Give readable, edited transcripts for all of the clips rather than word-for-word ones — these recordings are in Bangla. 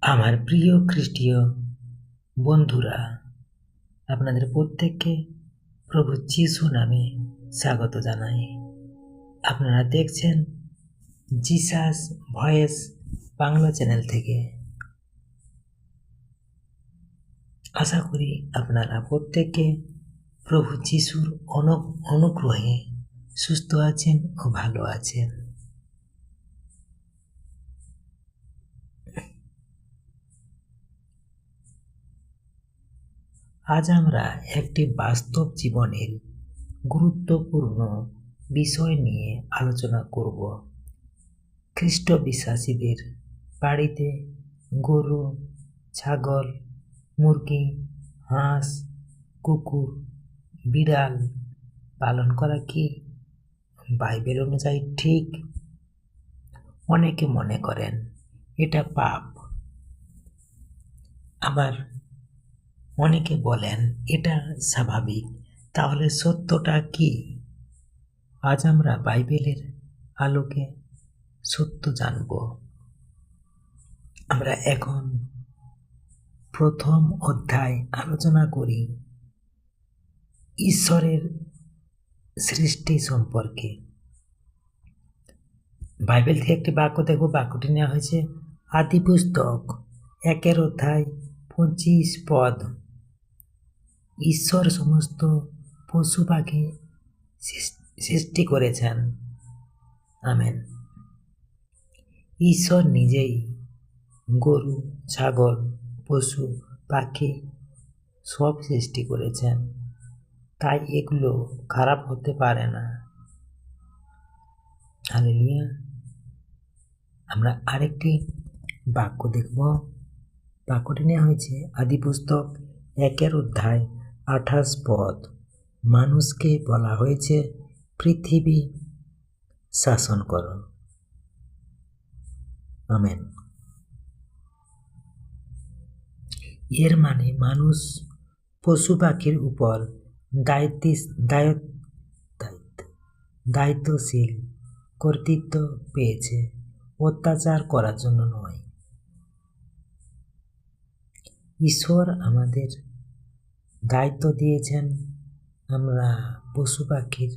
আমার প্রিয় খ্রিস্টীয় বন্ধুরা, আপনাদের প্রত্যেককে প্রভু যিশু নামে স্বাগত জানাই। আপনারা দেখছেন জিসাস ভয়েস বাংলা চ্যানেল থেকে। আশা করি আপনারা প্রত্যেককে প্রভু যিশুর অনুগ্রহে সুস্থ আছেন ও ভালো আছেন। আজ আমরা একটি বাস্তব জীবনের গুরুত্বপূর্ণ বিষয় নিয়ে আলোচনা করব। খ্রিস্ট বিশ্বাসীদের বাড়িতে গরু, ছাগল, মুরগি, হাঁস, কুকুর, বিড়াল পালন করা কি বাইবেল অনুযায়ী ঠিক? অনেকে মনে করেন এটা পাপ, আবার অনেকে বলেন এটা স্বাভাবিক। তাহলে সত্যটা কি? আজ আমরা বাইবেলের আলোকে সত্য জানব। আমরা এখন প্রথম অধ্যায় আলোচনা করি ঈশ্বরের সৃষ্টি সম্পর্কে। বাইবেল থেকে একটি বাক্য দেখব। বাক্যটি নেওয়া হয়েছে আদি পুস্তক 1 অধ্যায় 25 পদ। ঈশ্বর সমস্ত পশু পাখি সৃষ্টি করেছেন। আমেন। ঈশ্বর নিজেই গরু, ছাগল, পশু পাখি সব সৃষ্টি করেছেন, তাই এগুলো খারাপ হতে পারে না। হালেলুয়া। আমরা আরেকটি বাক্য দেখব। বাক্যটি নেওয়া হয়েছে আদি পুস্তক 1 অধ্যায় 28 পদ। মানুষকে বলা হয়েছে পৃথিবী শাসন করো। আমেন। এর মানে মানুষ পশু পাখির উপর দায়িত্বশীল কর্তৃত্ব পেয়েছে, অত্যাচার করার জন্য নয়। ঈশ্বর আমাদের দায়িত্ব দিয়েছেন আমরা পশু পাখির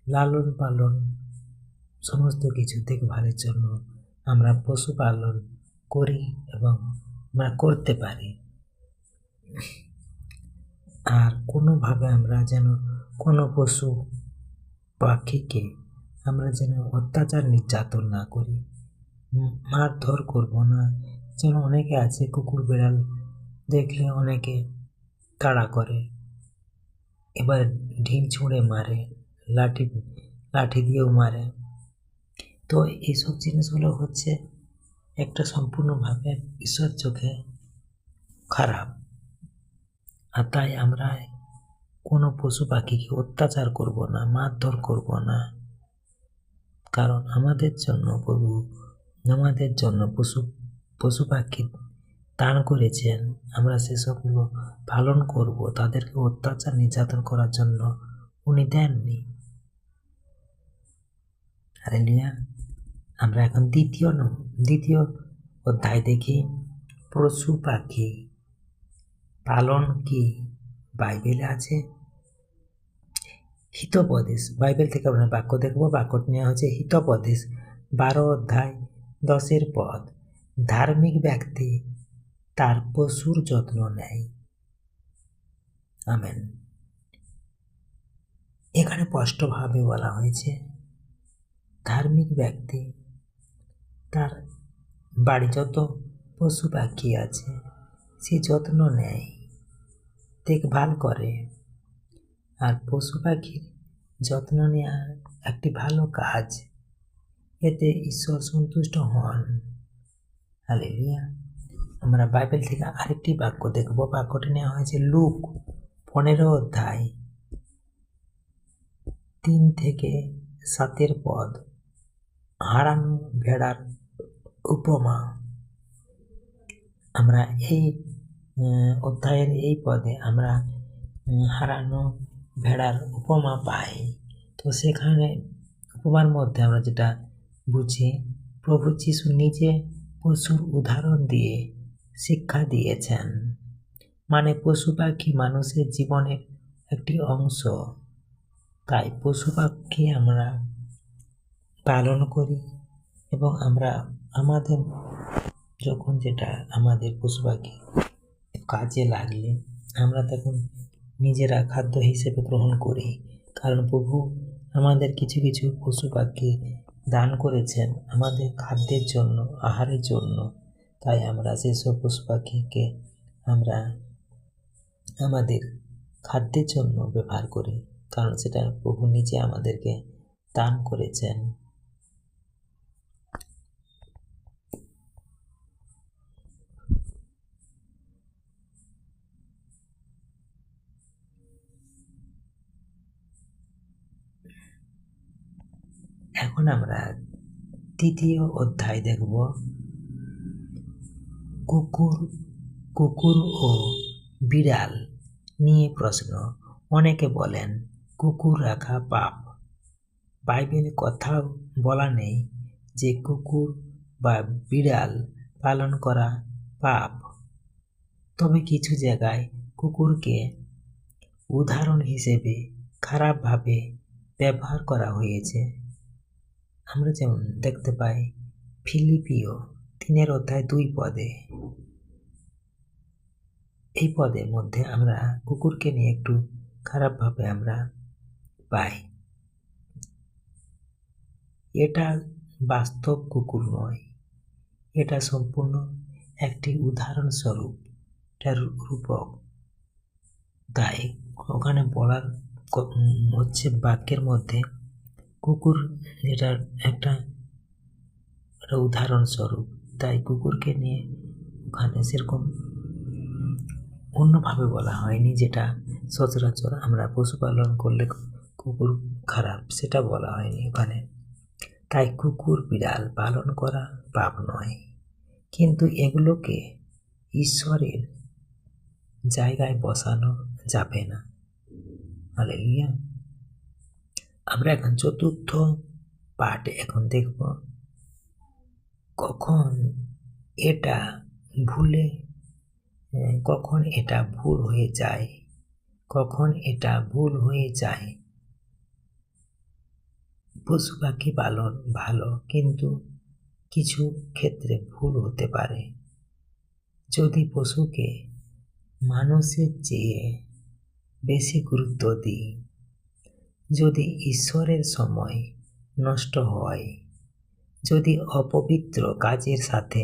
লালন পালন সমস্ত কিছু দেখভালের জন্য আমরা পশু পালন করি এবং আমরা করতে পারি। আর কোনোভাবে আমরা যেন কোনো পশু পাখিকে আমরা যেন অত্যাচার নির্যাতন না করি, মারধর করব না। যেন অনেকে আছে কুকুর বিড়াল দেখলে অনেকে তাড়া করে, এবার ঢিল ছুঁড়ে মারে, লাঠি দিয়েও মারে। তো এইসব জিনিসগুলো হচ্ছে একটা সম্পূর্ণভাবে ঈশ্বর চোখে খারাপ। আর তাই আমরা কোনো পশু পাখিকে অত্যাচার করব না, মারধর করব না। কারণ আমাদের জন্য প্রভু আমাদের জন্য পশু পাখি দান করেছেন, আমরা সেসবগুলো পালন করব। তাদেরকে অত্যাচার নির্যাতন করার জন্য উনি দেননি। হালেলুয়া। আমরা এখন দ্বিতীয় অধ্যায় দেখি পশু পাখি পালন কি বাইবেলে আছে? হিতোপদেশ, বাইবেল থেকে আমরা বাক্য দেখব। বাক্যটি নেওয়া হচ্ছে হিতোপদেশ 12 অধ্যায় 10 পদ। ধার্মিক ব্যক্তি তার পশুর যত্ন নেয়। আমেন। এখানে স্পষ্টভাবে বলা হয়েছে ধার্মিক ব্যক্তি তার বাড়ি যত পশু পাখি আছে সে যত্ন নেয়, দেখভাল করে। আর পশু পাখির যত্ন নেওয়া একটি ভালো কাজ, এতে ঈশ্বর সন্তুষ্ট হন। হালেলুয়া। আমরা বাইবেল থেকে আরেকটি বাক্য দেখব। বাক্যটি নেওয়া হয়েছে লুক 15 অধ্যায় 3 থেকে 7 পদ। হারানো ভেড়ার উপমা। আমরা এই অধ্যায়ের এই পদে আমরা হারানো ভেড়ার উপমা পাই। তো সেখানে উপমার মধ্যে আমরা যেটা বুঝি, প্রভু যিশু নিজে পশুর উদাহরণ দিয়ে শিক্ষা দিয়েছেন। মানে পশু পাখি মানুষের জীবনের একটি অংশ, তাই পশু পাখি আমরা পালন করি এবং আমরা আমাদের যখন যেটা আমাদের পশু পাখি কাজে লাগলে আমরা তখন নিজেরা খাদ্য হিসেবে গ্রহণ করি, কারণ প্রভু আমাদের কিছু কিছু পশু পাখি দান করেছেন আমাদের খাদ্যের জন্য, আহারের জন্য। তাই আমরা সেসব পশু পাখিকে আমরা আমাদের খাদ্যের জন্য ব্যবহার করি, কারণ সেটা প্রভু নিজে আমাদেরকে দান করেছেন। এখন আমরা তৃতীয় অধ্যায় দেখব, কুকুর ও বিড়াল নিয়ে প্রশ্ন। অনেকে বলেন কুকুর রাখা পাপ। বাইবেলে কোথাও বলা নেই যে কুকুর বা বিড়াল পালন করা পাপ। তবে কিছু জায়গায় কুকুরকে উদাহরণ হিসেবে খারাপভাবে ব্যবহার করা হয়েছে। আমরা যেমন দেখতে পাই ফিলিপিও 3:2 এই পদের মধ্যে আমরা কুকুরকে নিয়ে একটু খারাপভাবে আমরা পাই। এটা বাস্তব কুকুর নয়, এটা সম্পূর্ণ একটি উদাহরণস্বরূপ, এটার রূপক। তাই ওখানে বলার হচ্ছে বাক্যের মধ্যে কুকুর যেটা একটা উদাহরণস্বরূপ, তাই কুকুরকে নিয়ে ওখানে সেরকম অন্যভাবে বলা হয়নি যেটা সচরাচর আমরা পশুপালন করলে কুকুর খারাপ সেটা বলা হয়নি ওখানে। তাই কুকুর বিড়াল পালন করা পাপ নয়, কিন্তু এগুলোকে ঈশ্বরের জায়গায় বসানো যাবে না। হালেলুয়া। আমরা এখন চতুর্থ পাঠ এখন দেখব, কখন এটা ভুল হয়ে যায়, কখন এটা ভুল হয়ে যায়। পশু পাখি পালন ভালো, কিন্তু কিছু ক্ষেত্রে ভুল হতে পারে। যদি পশুকে মানুষের চেয়ে বেশি গুরুত্ব দিই, যদি ঈশ্বরের সময় নষ্ট হয়, যদি অপবিত্র কাজের সাথে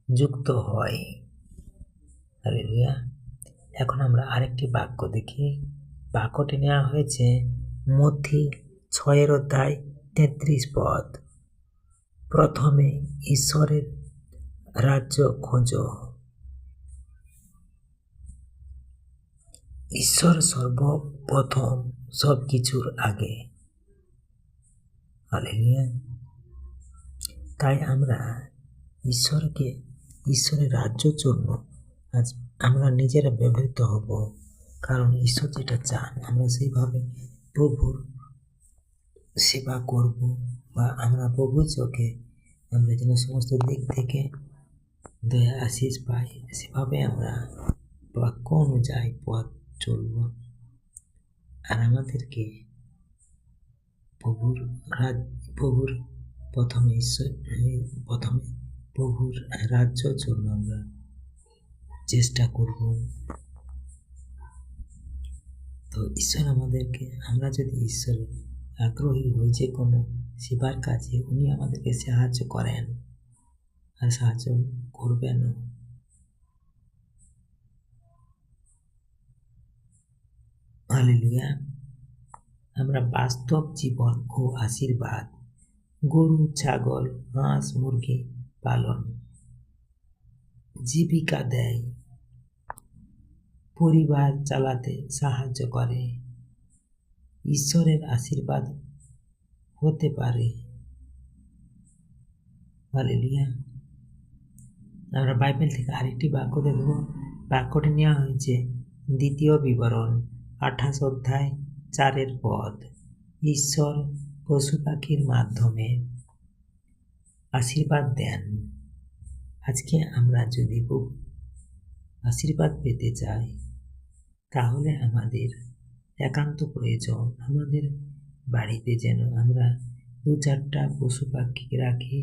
যুক্ত হয়। হালেলুয়া। এখন আমরা আরেকটি বাক্য দেখি। বাক্যটি নেওয়া হয়েছে মথি 6:33। প্রথমে ঈশ্বরের রাজ্য খোঁজো। ঈশ্বর সর্বপ্রথম, সব কিছুর আগে। হালেলুয়া। তাই আমরা ঈশ্বরের রাজ্যের জন্য আজ আমরা নিজেরা ব্যবহৃত হব, কারণ ঈশ্বর যেটা চান আমরা সেইভাবে প্রভুর সেবা করব, বা আমরা প্রভুর চোখে আমরা যেন সমস্ত দিক থেকে দয়া আশীষ পাই, সেভাবে আমরা বাক্য অনুযায়ী পথ চলব। আর আমাদেরকে প্রভুর প্রথমে প্রভুর রাজ্যের জন্য আমরা চেষ্টা করব। তো ঈশ্বর আমাদেরকে, আমরা যদি ঈশ্বরের আগ্রহী হই যে কোনো সেবার কাজে, উনি আমাদেরকে সাহায্য করেন আর সাহায্য করবেন। হালেলুয়া। আমরা বাস্তব জীবন ও আশীর্বাদ। গরু, ছাগল, হাঁস, মুরগি পালন জীবিকা দেয়, পরিবার চালাতে সাহায্য করে, ঈশ্বরের আশীর্বাদ হতে পারে। হালেলুয়া। আমরা বাইবেল থেকে আরেকটি বাক্য দেখব। বাক্যটি নেওয়া হয়েছে দ্বিতীয় বিবরণ 28:4। ঈশ্বর পশু পাখির মাধ্যমে আশীর্বাদ দেন। আজকে আমরা যদি আশীর্বাদ পেতে চাই, তাহলে আমাদের একান্ত প্রয়োজন আমাদের বাড়িতে যেন আমরা 2-4টা পশু পাখি রাখি,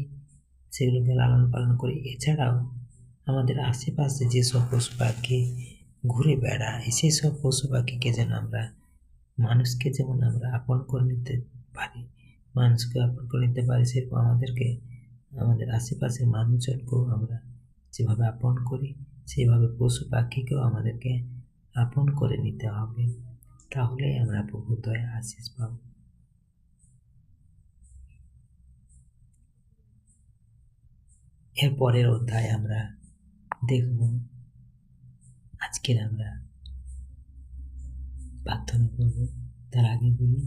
সেগুলোকে লালন পালন করি। এছাড়াও আমাদের আশেপাশে যেসব পশু পাখি ঘুরে বেড়ায়, সেসব পশু পাখিকে যেন আমরা মানুষকে যেমন আমরা আপন করে নিতে পারি, মানুষকে আপন করে নিতে পারি, সেরকম আমাদেরকে আমাদের আশেপাশের মানুষজনকেও আমরা যেভাবে আপন করি, সেভাবে পশু পাখিকেও আমাদেরকে আপন করে নিতে হবে। তাহলেই আমরা প্রভুর দয়া আশীষ পাব। এর পরের অধ্যায় আমরা দেখব। আজকের আমরা প্রার্থনা করব। তার আগে বলি,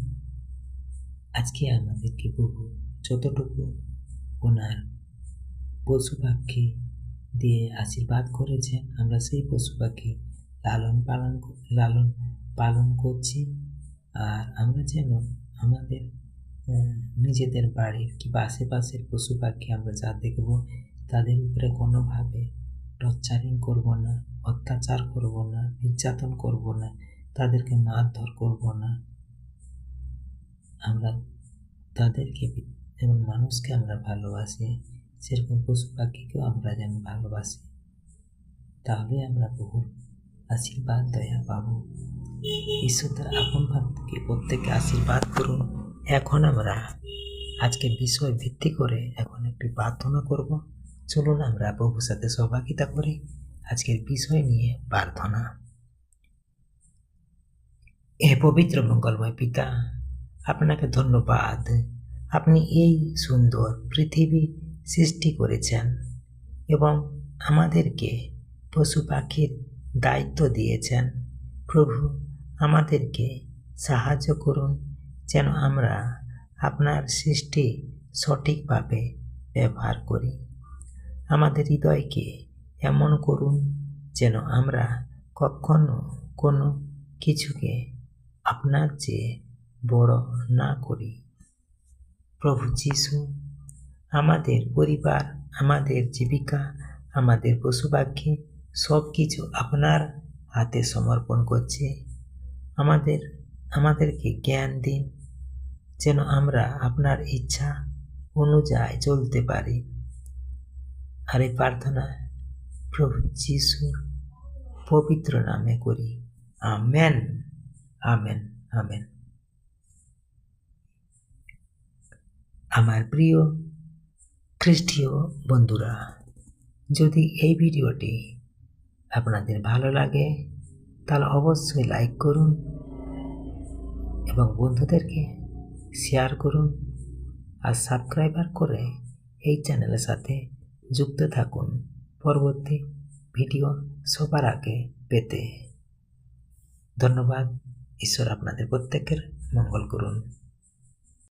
আজকে আমাদেরকে প্রভু যতটুকু ওনার পশু পাখি দিয়ে আশীর্বাদ করেছেন, আমরা সেই পশু পাখি লালন পালন করছি। আর আমরা যেন আমাদের নিজেদের বাড়ির কিংবা আশেপাশের পশু পাখি আমরা যা দেখব, তাদের উপরে কোনোভাবে টর্চারিং করব না, অত্যাচার করব না, নির্যাতন করব না, তাদেরকে মারধর করব না। আমরা তাদেরকে যেমন মানুষকে আমরা ভালোবাসি, সেরকম পশু পাখিকেও আমরা যেন ভালোবাসি, তাহলে আমরা বহু আশীর্বাদ দয়া পাবো। ঈশ্বর তার আপন ভক্তকে প্রত্যেককে আশীর্বাদ করুন। এখন আমরা আজকের বিষয় ভিত্তি করে এখন একটি প্রার্থনা করব। চলুন আমরা প্রভুর সাথে সহভাগিতা করি আজকের বিষয় নিয়ে প্রার্থনা। হে পবিত্র মঙ্গলময় পিতা, আপনাকে ধন্যবাদ। আপনি এই সুন্দর পৃথিবী সৃষ্টি করেছেন এবং আমাদেরকে পশু পাখির দায়িত্ব দিয়েছেন। প্রভু, আমাদেরকে সাহায্য করুন যেন আমরা আপনার সৃষ্টি সঠিকভাবে ব্যবহার করি। আমাদের হৃদয়কে এমন করুন যেন আমরা কখনো কোনো কিছুকে আপনার চেয়ে বড় না করি। প্রভু যিশু, আমাদের পরিবার, আমাদের জীবিকা, আমাদের পশু পাখি সব কিছু আপনার হাতে সমর্পণ করছি। আমাদেরকে জ্ঞান দিন যেন আমরা আপনার ইচ্ছা অনুযায়ী চলতে পারি। আর এই প্রার্থনা প্রভু যিশুর পবিত্র নামে করি। Amen, amen, amen. আমার প্রিয় খ্রিস্টীয় বন্ধুরা, যদি এই ভিডিওটি আপনাদের ভালো লাগে তাহলে অবশ্যই লাইক করুন এবং বন্ধুদেরকে শেয়ার করুন আর সাবস্ক্রাইবার করে এই চ্যানেলের সাথে যুক্ত থাকুন পরবর্তী ভিডিও সবার আগে পেতে। ধন্যবাদ। ঈশ্বর আপনাদের প্রত্যেকের মঙ্গল করুন।